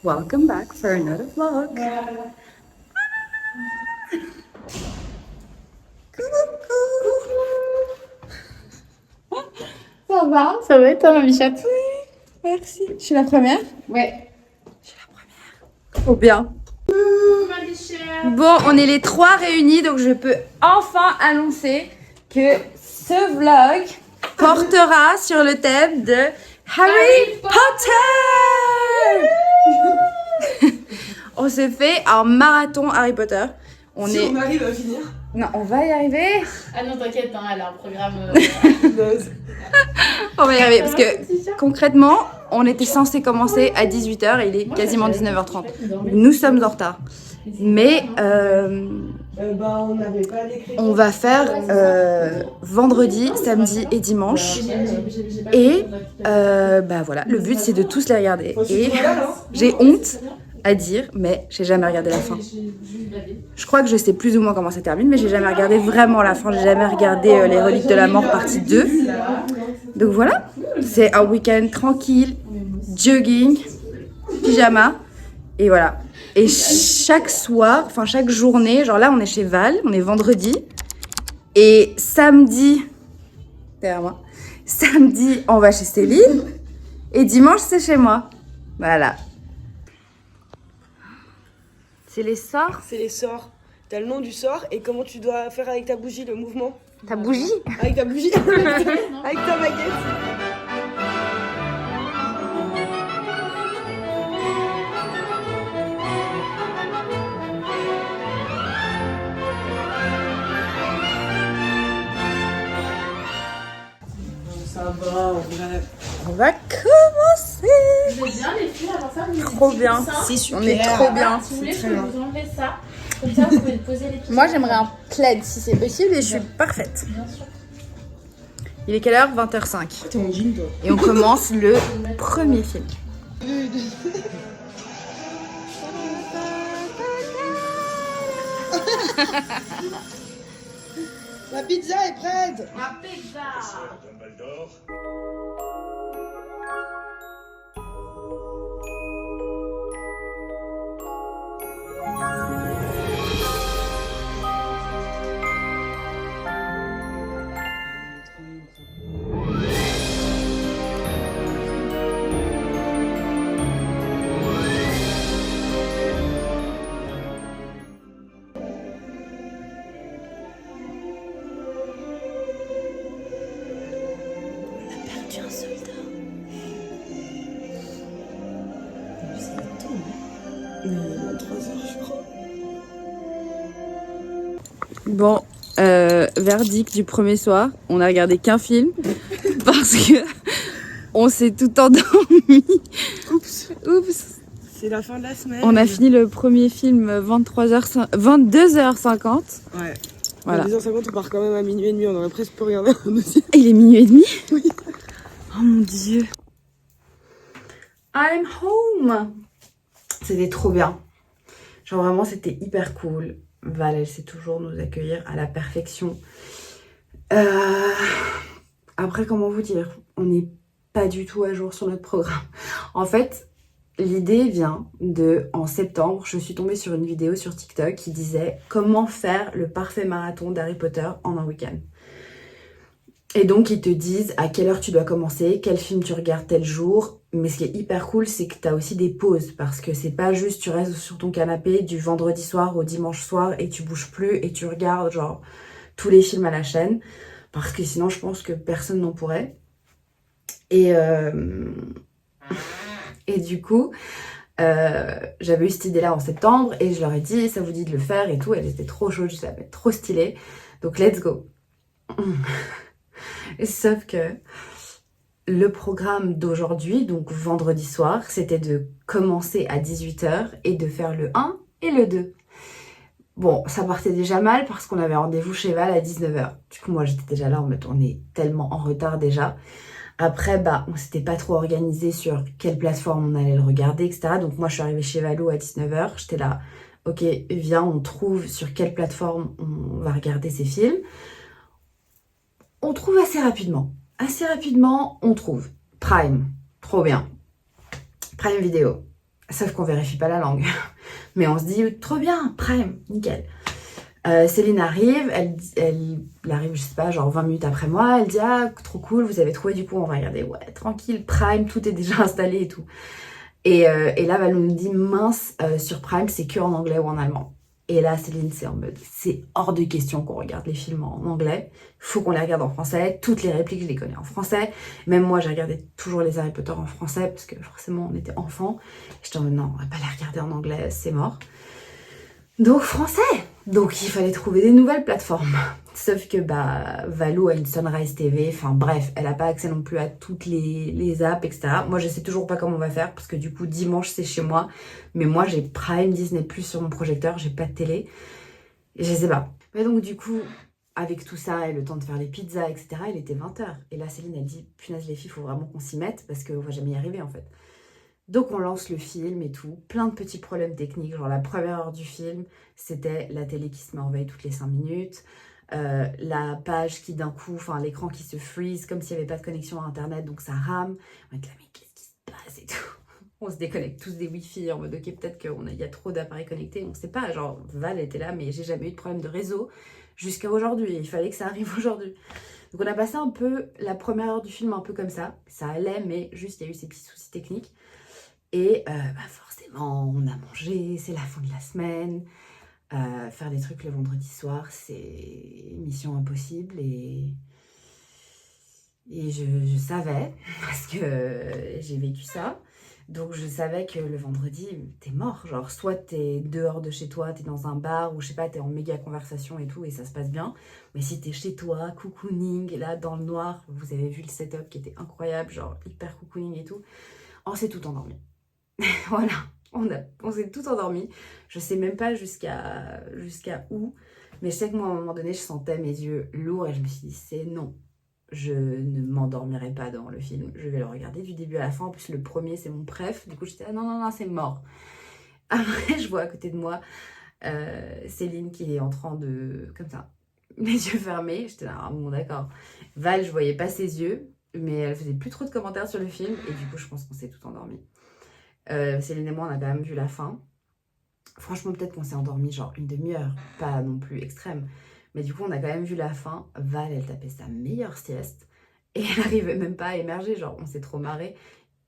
Welcome back for another vlog. Ça va? Ça va et toi, ma bichette? Oui, merci. Je suis la première? Ouais. Je suis la première. Trop bien. Bon, on est les trois réunis, donc je peux enfin annoncer que ce vlog portera sur le thème de Harry Potter. On s'est fait un marathon Harry Potter. On arrive à finir. Non, on va y arriver. Ah non, t'inquiète, hein, elle a un programme. On va y arriver parce que concrètement, on était censé commencer à 18h et il est quasiment 19h30. Nous sommes en retard. Mais On n'avait pas d'écrit. on va faire vendredi, samedi et dimanche. Et voilà, le but c'est de tous les regarder. Et j'ai honte à dire, mais j'ai jamais regardé la fin. Je crois que je sais plus ou moins comment ça termine, mais j'ai jamais regardé vraiment la fin. J'ai jamais regardé Les Reliques de la Mort partie 2. Donc voilà, c'est un week-end tranquille, jogging, pyjama, et voilà. Et chaque soir, enfin chaque journée, genre là on est chez Val, on est vendredi, et samedi, derrière moi, samedi on va chez Céline, et dimanche c'est chez moi. Voilà. C'est les sorts. C'est les sorts. T'as le nom du sort et comment tu dois faire avec ta bougie le mouvement. Ta bougie? Avec ta bougie. Avec ta baguette. Ça va, en vrai. On va commencer. Vous êtes bien les filles avant ça? Trop bien. C'est super. On est trop bien. Si vous voulez, je très peux bien. vous enlever ça. Comme ça, vous pouvez poser les pieds. Moi j'aimerais un plaid si c'est possible et je suis parfaite. Bien sûr. Il est quelle heure? 20h05. T'es en jean, toi. Et on commence le premier film. La pizza est prête. Ma pizza. Bon, verdict du premier soir, on a regardé qu'un film parce que on s'est tout endormi. Oups. Oups. C'est la fin de la semaine. On a fini le premier film 22h50. Ouais. Voilà. À 10h50, on part quand même à minuit et demi. On aurait presque pu regarder un aussi. Il est minuit et demi. Oui. Oh mon dieu. I'm home. C'était trop bien. Genre vraiment, c'était hyper cool. Val, elle sait toujours nous accueillir à la perfection. Après, comment vous dire? On n'est pas du tout à jour sur notre programme. En fait, l'idée vient de, en septembre, je suis tombée sur une vidéo sur TikTok qui disait comment faire le parfait marathon d'Harry Potter en un week-end. Et donc, ils te disent à quelle heure tu dois commencer, quel film tu regardes tel jour. Mais ce qui est hyper cool, c'est que tu as aussi des pauses. Parce que c'est pas juste tu restes sur ton canapé du vendredi soir au dimanche soir et tu bouges plus et tu regardes genre tous les films à la chaîne. Parce que sinon, je pense que personne n'en pourrait. Et du coup, j'avais eu cette idée-là en septembre et je leur ai dit, ça vous dit de le faire et tout. Elle était trop chaude, je l'avais trop stylé. Donc, let's go. Sauf que le programme d'aujourd'hui, donc vendredi soir, c'était de commencer à 18h et de faire le 1 et le 2. Bon, ça partait déjà mal parce qu'on avait rendez-vous chez Val à 19h. Du coup, moi, j'étais déjà là en mode, on est tellement en retard déjà. Après, on s'était pas trop organisé sur quelle plateforme on allait le regarder, etc. Donc moi, je suis arrivée chez Valou à 19h. J'étais là, ok, viens, on trouve sur quelle plateforme on va regarder ces films. On trouve assez rapidement. Assez rapidement, on trouve Prime. trop bien. Prime Video. Sauf qu'on vérifie pas la langue. Mais on se dit, trop bien, Prime, nickel. Céline arrive, elle arrive, je sais pas, genre 20 minutes après moi, elle dit, ah, trop cool, vous avez trouvé, du coup, on va regarder. Ouais, tranquille, Prime, tout est déjà installé et tout. Et là, Valou nous dit, mince, sur Prime, c'est que en anglais ou en allemand. Et là, Céline, c'est en mode, c'est hors de question qu'on regarde les films en anglais. Faut qu'on les regarde en français. Toutes les répliques, je les connais en français. Même moi, j'ai regardé toujours les Harry Potter en français, parce que forcément, on était enfants. J'étais en mode, non, on va pas les regarder en anglais, c'est mort. Donc, français. Donc, il fallait trouver des nouvelles plateformes. Sauf que, Valou a une Sunrise TV. Enfin, bref, elle a pas accès non plus à toutes les apps, etc. Moi, je sais toujours pas comment on va faire, parce que du coup, dimanche, c'est chez moi. Mais moi, j'ai Prime Disney Plus sur mon projecteur. J'ai pas de télé. Et je sais pas. Mais donc, du coup, avec tout ça et le temps de faire les pizzas, etc., il était 20h. Et là, Céline, elle dit, punaise, les filles, il faut vraiment qu'on s'y mette, parce qu'on va jamais y arriver, en fait. Donc on lance le film et tout, plein de petits problèmes techniques, genre la première heure du film, c'était la télé qui se met en veille toutes les 5 minutes, la page qui d'un coup, enfin l'écran qui se freeze comme s'il n'y avait pas de connexion à internet, donc ça rame. On est là, mais qu'est-ce qui se passe et tout. On se déconnecte tous des wifi en mode ok, peut-être qu'il y a trop d'appareils connectés, on ne sait pas, genre Val était là, mais j'ai jamais eu de problème de réseau jusqu'à aujourd'hui, il fallait que ça arrive aujourd'hui. Donc on a passé un peu la première heure du film un peu comme ça allait, mais juste il y a eu ces petits soucis techniques. Et forcément, on a mangé, c'est la fin de la semaine. Faire des trucs le vendredi soir, c'est mission impossible. Et je savais, parce que j'ai vécu ça. Donc je savais que le vendredi, t'es mort. Genre, soit t'es dehors de chez toi, t'es dans un bar, ou je sais pas, t'es en méga conversation et tout, et ça se passe bien. Mais si t'es chez toi, cocooning, là, dans le noir, vous avez vu le setup qui était incroyable, genre hyper cocooning et tout, on s'est tout endormi. Voilà, on s'est tout endormi. Je sais même pas jusqu'à où, mais je sais que moi, à un moment donné, je sentais mes yeux lourds et je me suis dit, c'est non. Je ne m'endormirai pas dans le film. Je vais le regarder du début à la fin. En plus, le premier, c'est mon préf. Du coup, j'étais, ah non, c'est mort. Après, je vois à côté de moi Céline qui est en train de, comme ça, les yeux fermés. J'étais là, ah bon, d'accord. Val, je voyais pas ses yeux, mais elle faisait plus trop de commentaires sur le film. Et du coup, je pense qu'on s'est tout endormi. Céline et moi, on a quand même vu la fin. Franchement, peut-être qu'on s'est endormi genre une demi-heure, pas non plus extrême. Mais du coup, on a quand même vu la fin. Val, elle tapait sa meilleure sieste. Et elle n'arrivait même pas à émerger, genre on s'est trop marré.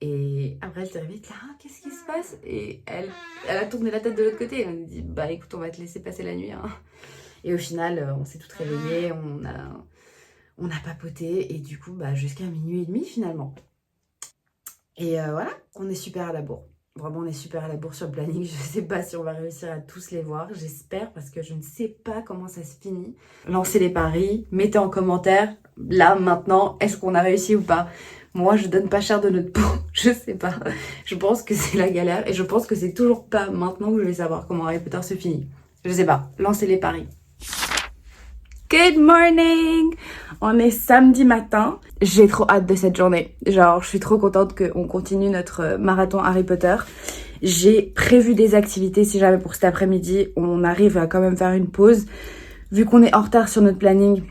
Et après, elle s'est réveillée, là, qu'est-ce qui se passe? Et elle a tourné la tête de l'autre côté. Elle nous dit, bah écoute, on va te laisser passer la nuit. Hein. Et au final, on s'est toutes réveillées, on a papoté. Et du coup, jusqu'à minuit et demi finalement. Et voilà, on est super à la bourre. Vraiment, on est super à la bourre sur le planning. Je sais pas si on va réussir à tous les voir. J'espère parce que je ne sais pas comment ça se finit. Lancez les paris, mettez en commentaire, là, maintenant, est-ce qu'on a réussi ou pas? Moi, je donne pas cher de notre peau. Je sais pas. Je pense que c'est la galère et je pense que c'est toujours pas maintenant que je vais savoir comment Harry Potter se finit. Je sais pas. Lancez les paris. Good morning! On est samedi matin. J'ai trop hâte de cette journée. Genre, je suis trop contente qu'on continue notre marathon Harry Potter. J'ai prévu des activités si jamais pour cet après-midi, on arrive à quand même faire une pause. Vu qu'on est en retard sur notre planning,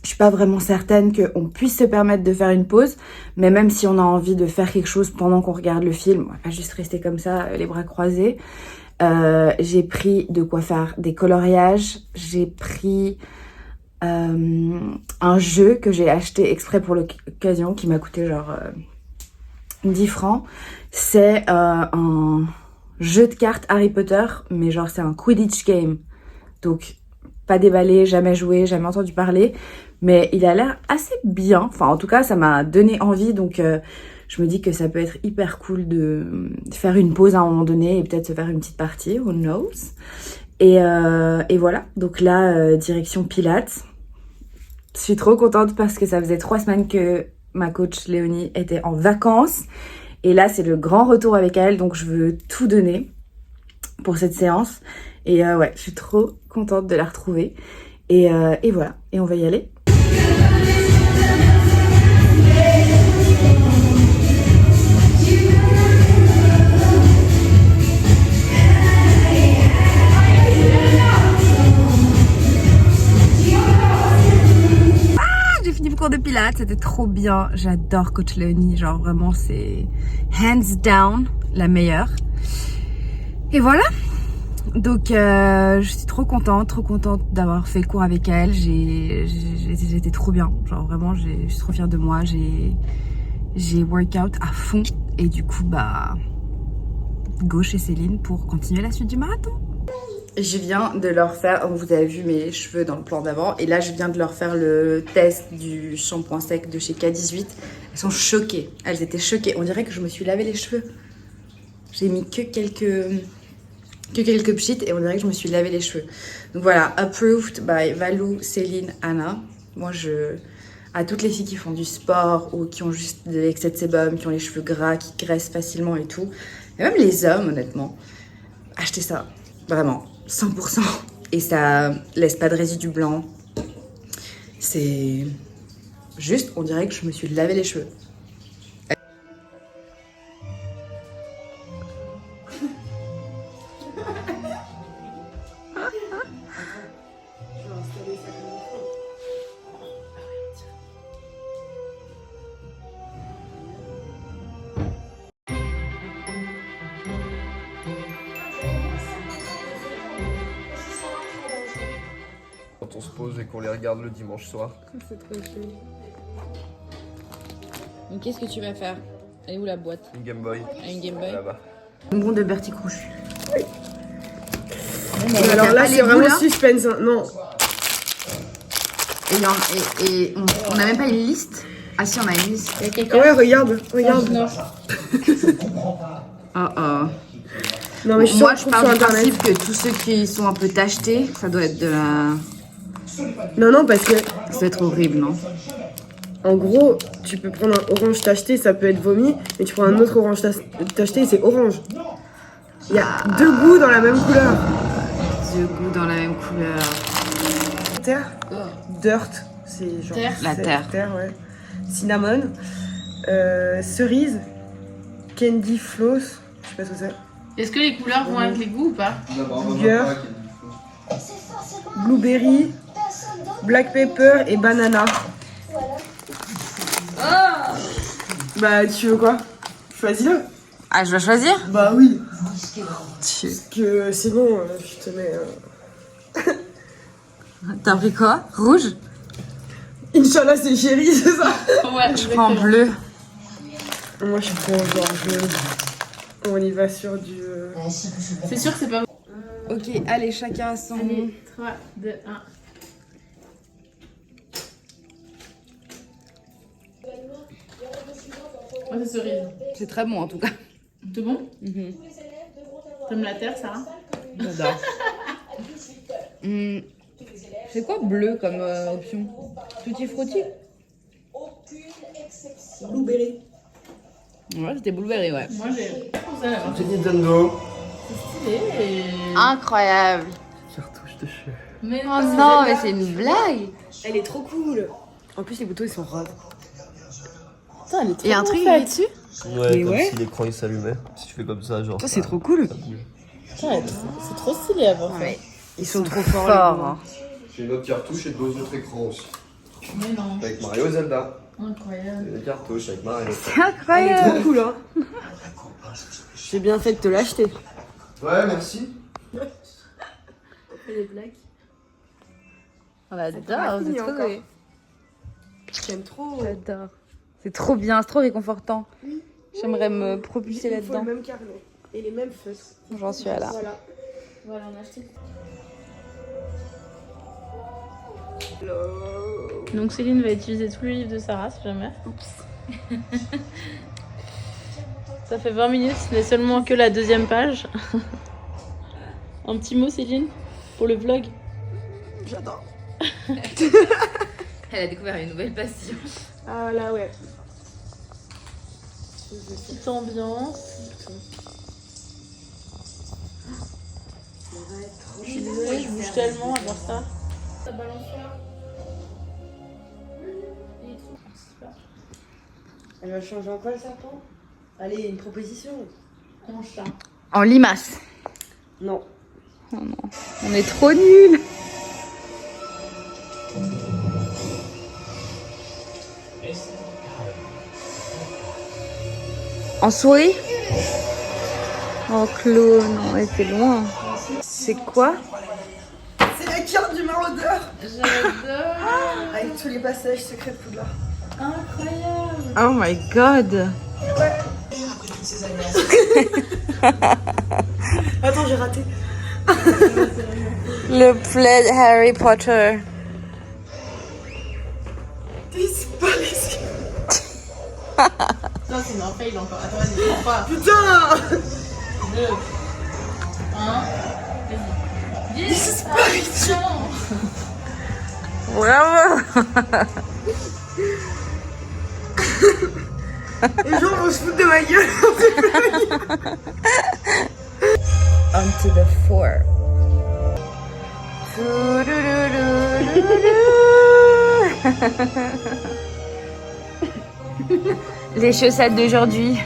je suis pas vraiment certaine qu'on puisse se permettre de faire une pause. Mais même si on a envie de faire quelque chose pendant qu'on regarde le film, on va pas juste rester comme ça, les bras croisés. J'ai pris de quoi faire des coloriages. J'ai pris un jeu que j'ai acheté exprès pour l'occasion qui m'a coûté genre 10 francs. C'est un jeu de cartes Harry Potter, mais genre c'est un Quidditch game. Donc pas déballé, jamais joué, jamais entendu parler, mais il a l'air assez bien. Enfin en tout cas ça m'a donné envie, donc je me dis que ça peut être hyper cool de faire une pause à un moment donné et peut-être se faire une petite partie, who knows. Et voilà, donc là direction Pilates. Je suis trop contente parce que ça faisait 3 semaines que ma coach Léonie était en vacances. Et là, c'est le grand retour avec elle. Donc, je veux tout donner pour cette séance. Et ouais, je suis trop contente de la retrouver. Et voilà. Et on va y aller. cours de pilates, c'était trop bien. J'adore Coach Léonie, genre vraiment c'est hands down la meilleure. Et voilà. Donc je suis trop contente d'avoir fait le cours avec elle. J'étais trop bien, genre vraiment je suis trop fière de moi. J'ai workout à fond et du coup bah go chez Céline pour continuer la suite du marathon. Je viens de leur faire, vous avez vu mes cheveux dans le plan d'avant, et là je viens de leur faire le test du shampoing sec de chez K18. Elles sont choquées, elles étaient choquées. On dirait que je me suis lavé les cheveux. J'ai mis que quelques pchites et on dirait que je me suis lavé les cheveux. Donc voilà, approved by Valou, Céline, Anna. Moi à toutes les filles qui font du sport ou qui ont juste de l'excès de sébum, qui ont les cheveux gras, qui graissent facilement et tout, et même les hommes honnêtement, achetez ça, vraiment. 100% et ça laisse pas de résidus blancs. C'est juste, on dirait que je me suis lavé les cheveux. Quand on se pose et qu'on les regarde le dimanche soir. C'est trop chou. Donc qu'est-ce que tu vas faire? Elle est où la boîte? Une Game Boy. Une Game Boy? Là-bas. Bonbon de Bertie Crouch. Oui. Alors là, c'est vraiment suspense. Hein. Non. Et on n'a même pas une liste. Ah si, on a une liste. Ouais, regarde. Non, mais Moi, je pars du principe que tous ceux qui sont un peu tachetés, ça doit être de la... Non, parce que, Ça doit être horrible, non? en gros, tu peux prendre un orange tacheté, ça peut être vomi, mais tu prends un autre orange tacheté, c'est orange. Il y a deux goûts dans la même couleur. Deux goûts dans la même couleur. Terre, dirt, c'est genre... Terre. La terre. Terre, ouais. Cinnamon, cerise, candy floss, je sais pas ce que c'est. Est-ce que les couleurs vont avec les goûts ou pas? Ginger, blueberry, black pepper et banana. Bah, tu veux quoi? Choisis-le. Ah, je dois choisir? Bah oui. Parce que sinon, je te mets... T'as pris quoi? Rouge? Inch'Allah, c'est chéri, c'est ça? Ouais, Je prends bleu. Moi, je prends genre bleu. On y va sur du... C'est sûr que c'est pas. Ok, allez, chacun à son... Allez, 3, 2, 1. Oh, c'est cerise. C'est très bon en tout cas. C'est bon? T'aimes la terre, Sarah? J'adore. C'est quoi bleu comme option? Tutti frutti? Blueberry. Ouais, c'était blueberry, ouais. Moi, j'ai pensé à la Petit Nintendo. stylé et... Incroyable. Cartouche de cheveux. Mais Oh non, mais c'est une blague. Elle est trop cool. En plus, les boutons, ils sont roses. Putain, elle est trop Il y a un truc faite. dessus? Ouais, Mais comme ouais. si l'écran il s'allumait. Si tu fais comme ça, genre. Ça, c'est trop cool. ça bouge. Putain, c'est trop stylé à voir ça. Ils sont trop forts. Fort. J'ai une autre cartouche et deux autres écrans aussi. Mais non, Avec Mario et Zelda. incroyable. Et des cartouches avec Mario. C'est Elle est incroyable. trop cool, hein. J'ai bien fait de te l'acheter. Ouais, merci. Les blagues. On adore, c'est trop encore. cool. J'aime trop. J'adore. C'est trop bien, c'est trop réconfortant. J'aimerais me propulser Il faut là-dedans. le même carnet et les mêmes feutres. J'en suis à là. Voilà. Voilà, on a acheté. Donc Céline va utiliser tous les livres de Sarah si jamais. Ça fait 20 minutes, ce n'est seulement que la deuxième page. Un petit mot Céline pour le vlog. J'adore. Elle a découvert une nouvelle passion. Ah là, ouais. Petite ambiance. Je suis désolée, je bouge tellement à voir ça. Ça balance là. Elle va changer en quoi le serpent? Allez, une proposition. En chat. En limace. Non. On est trop nuls. En souris? Oh clown, on était loin. C'est quoi? C'est la carte du maraudeur J'adore. avec tous les passages secrets de Poudlard. Incroyable. Oh my god. Attends, j'ai raté. Le plaid Harry Potter. Disparition. Non, c'est une fail encore. Attends, vas-y, 3, Putain 2, 1. Vas-y. Disparition. Bravo. Les gens vont se foutre de ma gueule. On to the 4. Les chaussettes d'aujourd'hui.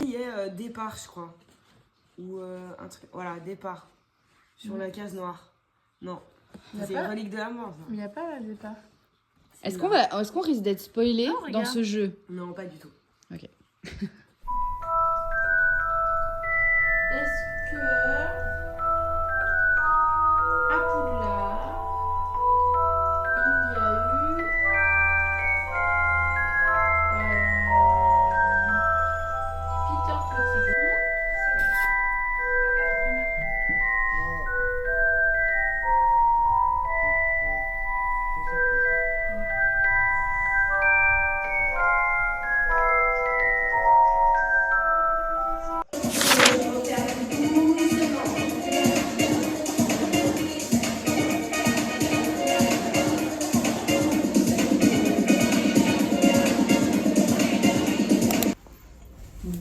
Il y a départ, je crois. Ou un truc. Voilà, départ. Sur la case noire. Non. C'est une relique de la mort. ça. Il n'y a pas de départ. Est-ce qu'on risque d'être spoilé Oh, dans regarde. ce jeu? Non, pas du tout. Ok. Est-ce que à Poudlard, il y a eu Peter Pettigrew?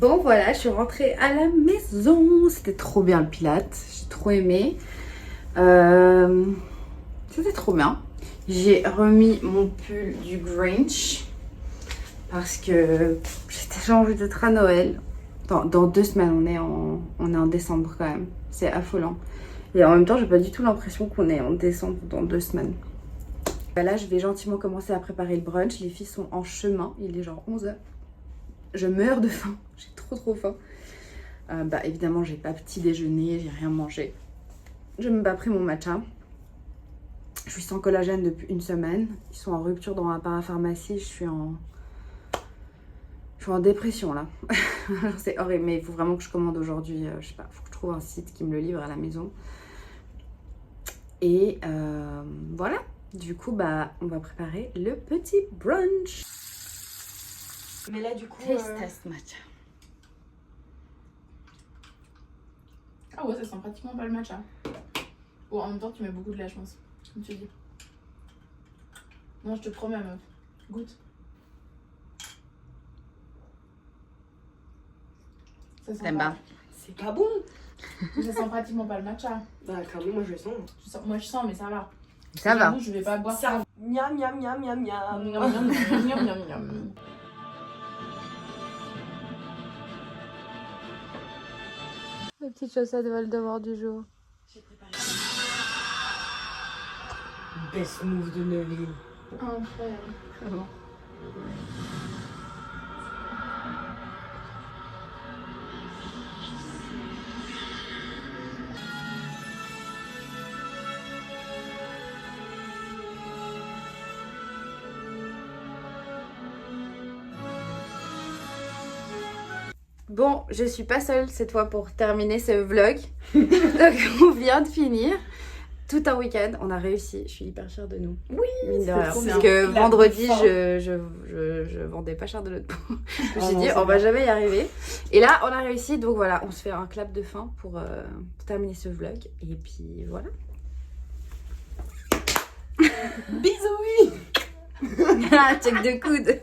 Bon voilà, je suis rentrée à la maison. C'était trop bien le Pilates, j'ai trop aimé. C'était trop bien. J'ai remis mon pull du Grinch parce que j'ai envie d'être à Noël. Dans 2 semaines, on est en décembre quand même. C'est affolant. Et en même temps, j'ai pas du tout l'impression qu'on est en décembre dans 2 semaines. Là, je vais gentiment commencer à préparer le brunch. Les filles sont en chemin. Il est genre 11h. Je meurs de faim. J'ai trop faim. Évidemment, j'ai pas petit déjeuner. J'ai rien mangé. J'ai même pas pris mon matcha. Je suis sans collagène depuis 1 semaine. Ils sont en rupture dans la parapharmacie. Je suis en dépression là. C'est horrible. Mais il faut vraiment que je commande aujourd'hui. Je sais pas. Il faut que je trouve un site qui me le livre à la maison. Et voilà. Du coup, on va préparer le petit brunch. Mais là, du coup. Test matcha. Ah ouais, ça sent pratiquement pas le matcha. Ou en même temps, tu mets beaucoup de lait, je pense. Comme tu dis. Non, je te promets, meuf. Goûte. Ça sent T'aimes pas? C'est pas bon. Ça sent pratiquement pas le matcha. Bah, clairement, moi je le sens. Moi, je sens, mais ça va. Ça va. J'avoue, je vais pas boire ça. Miam, miam, miam, miam, miam. Miam, miam, miam, miam, miam, miam. Les petites chaussettes Voldemort du jour. J'ai préparé. Best move de Neuville. Incroyable. Bon, je suis pas seule cette fois pour terminer ce vlog. Donc on vient de finir. tout un week-end, on a réussi. Je suis hyper fière de nous. Oui, mine de rien. trop Parce bien. que La vendredi, fin. je vendais pas cher de notre peau. Je me suis non, dit, c'est on va bien. jamais y arriver. Et là, on a réussi. Donc voilà, on se fait un clap de fin pour terminer ce vlog. Et puis voilà. Bisous. Check de coude.